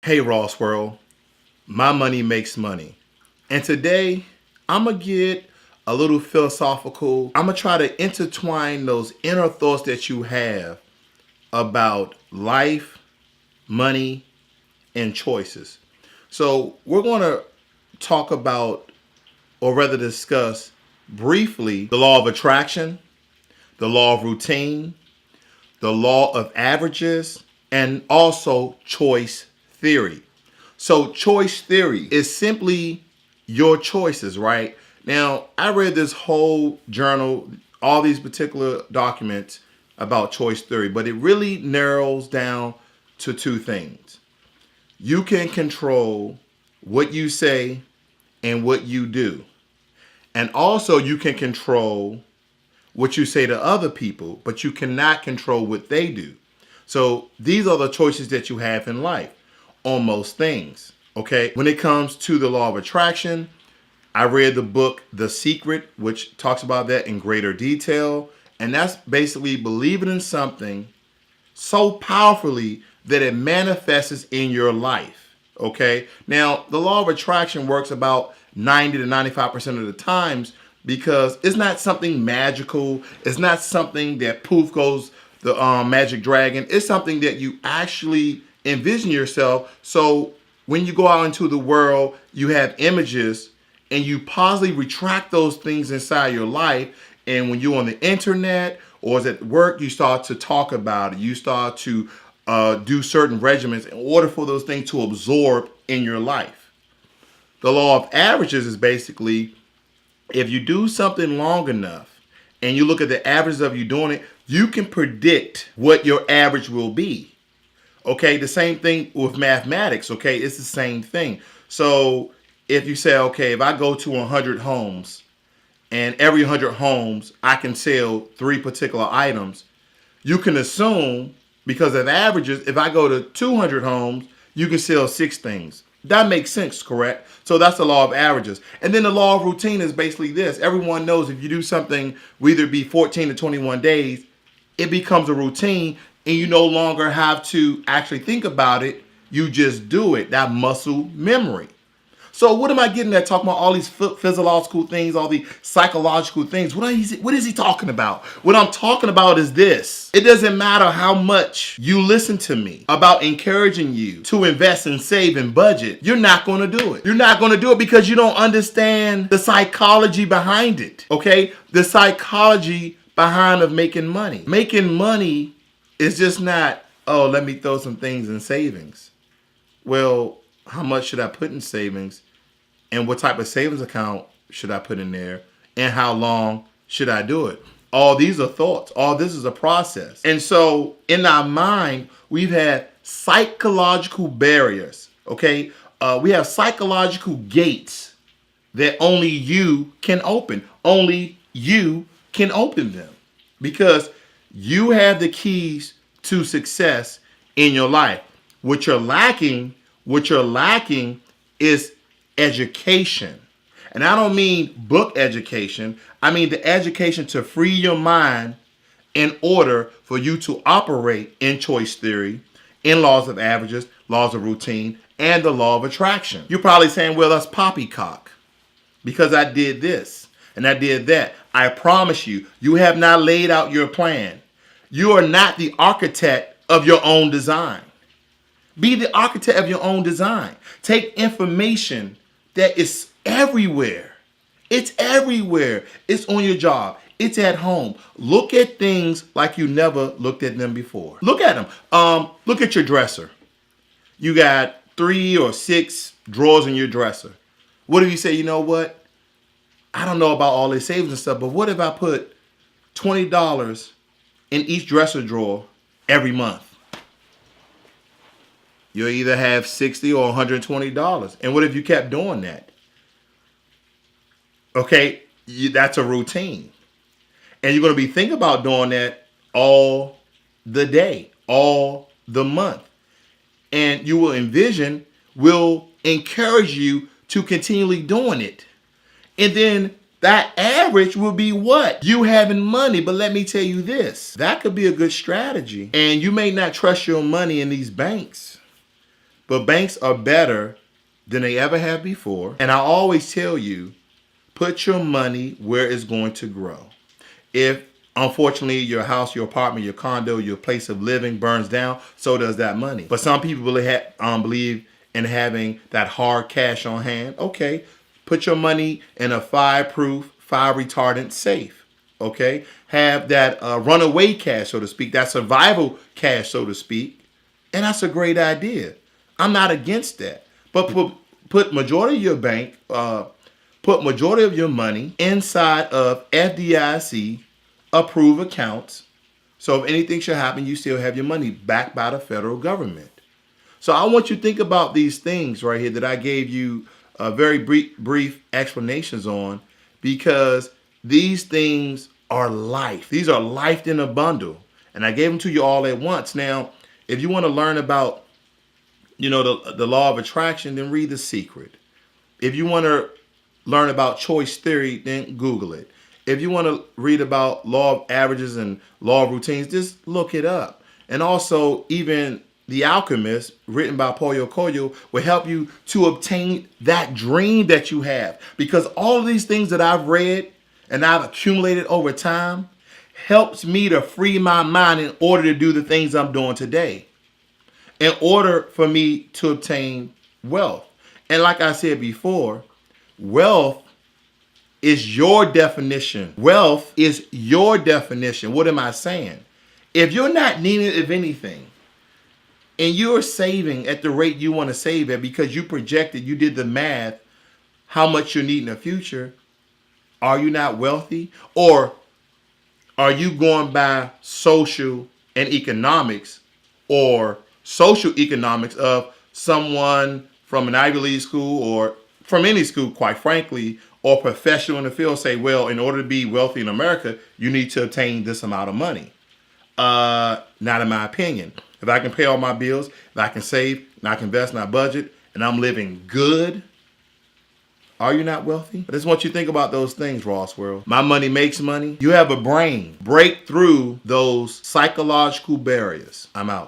Hey Ross World, my money makes money. And today I'm going to get a little philosophical. I'm going to try to intertwine those inner thoughts that you have about life, money, and choices. So we're going to talk about, or rather discuss briefly, the law of attraction, the law of routine, the law of averages, and also choice theory. So choice theory is simply your choices, right? Now, I read this whole journal, all these particular documents about choice theory, but it really narrows down to two things. You can control what you say and what you do. And also you can control what you say to other people, but you cannot control what they do. So these are the choices that you have in life on most things. Okay. When it comes to the law of attraction, I read the book The Secret, which talks about that in greater detail. And that's basically believing in something so powerfully that it manifests in your life. Okay. Now, the law of attraction works about 90 to 95% of the times because it's not something magical. It's not something that poof goes the magic dragon. It's something that you actually envision yourself. So when you go out into the world, you have images and you positively retract those things inside your life. And when you're on the internet or is at work, you start to talk about it. You start to do certain regimens in order for those things to absorb in your life. The law of averages is basically if you do something long enough and you look at the averages of you doing it, you can predict what your average will be. Okay, the same thing with mathematics. Okay, it's the same thing. So if you say, okay, if I go to 100 homes and every 100 homes I can sell three particular items, you can assume because of averages, if I go to 200 homes, you can sell six things. That makes sense, correct? So that's the law of averages. And then the law of routine is basically this. Everyone knows if you do something, whether it be 14 to 21 days, it becomes a routine and you no longer have to actually think about it. You just do it. That muscle memory. So what am I getting at talking about all these physiological things, all the psychological things? What is he talking about? What I'm talking about is this. It doesn't matter how much you listen to me about encouraging you to invest and save and budget. You're not going to do it. You're not going to do it because you don't understand the psychology behind it. Okay? The psychology behind of making money. Making money is just not, oh, let me throw some things in savings. Well, how much should I put in savings? And what type of savings account should I put in there? And how long should I do it? All these are thoughts. All this is a process. And so in our mind, we've had psychological barriers. Okay. We have psychological gates that only you can open. Only you can open them because you have the keys to success in your life. What you're lacking is education. And I don't mean book education. I mean the education to free your mind in order for you to operate in choice theory, in laws of averages, laws of routine, and the law of attraction. You're probably saying, well, that's poppycock because I did this and I did that. I promise you, you have not laid out your plan. You are not the architect of your own design. Be the architect of your own design. Take information that is everywhere. It's everywhere. It's on your job. It's at home. Look at things like you never looked at them before. Look at them. Look at your dresser. You got 3 or 6 drawers in your dresser. What if you say, you know what? I don't know about all this savings and stuff, but what if I put $20 in each dresser drawer every month? You'll either have $60 or $120. And what if you kept doing that? Okay, that's a routine. And you're going to be thinking about doing that all the day, all the month. And you will envision, will encourage you to continually doing it. And then that average will be what? You having money. But let me tell you this, that could be a good strategy. And you may not trust your money in these banks. But banks are better than they ever have before. And I always tell you, put your money where it's going to grow. If unfortunately your house, your apartment, your condo, your place of living burns down, so does that money. But some people believe in having that hard cash on hand. Okay, put your money in a fire-proof, fire-retardant safe. Okay, have that runaway cash, so to speak, that survival cash, so to speak, and that's a great idea. I'm not against that, but put majority of your bank, put majority of your money inside of FDIC approved accounts. So if anything should happen, you still have your money backed by the federal government. So I want you to think about these things right here that I gave you very brief explanations on, because these things are life. These are life in a bundle. And I gave them to you all at once. Now, if you want to learn about, the law of attraction, then read The Secret. If you want to learn about choice theory, then Google it. If you want to read about law of averages and law of routines, just look it up. And also, even The Alchemist, written by Paulo Coelho, will help you to obtain that dream that you have. Because all of these things that I've read and I've accumulated over time helps me to free my mind in order to do the things I'm doing today, in order for me to obtain wealth. And like I said before, wealth is your definition. Wealth is your definition. What am I saying? If you're not needing of anything, and you're saving at the rate you want to save at because you projected, you did the math, how much you need in the future, are you not wealthy? Or are you going by social and economics, or social economics of someone from an Ivy League school or from any school, quite frankly, or professional in the field say, well, in order to be wealthy in America, you need to obtain this amount of money? Not in my opinion. If I can pay all my bills, if I can save, and I can invest in my budget, and I'm living good, are you not wealthy? I just want you to think about those things, Ross World. My money makes money. You have a brain. Break through those psychological barriers. I'm out.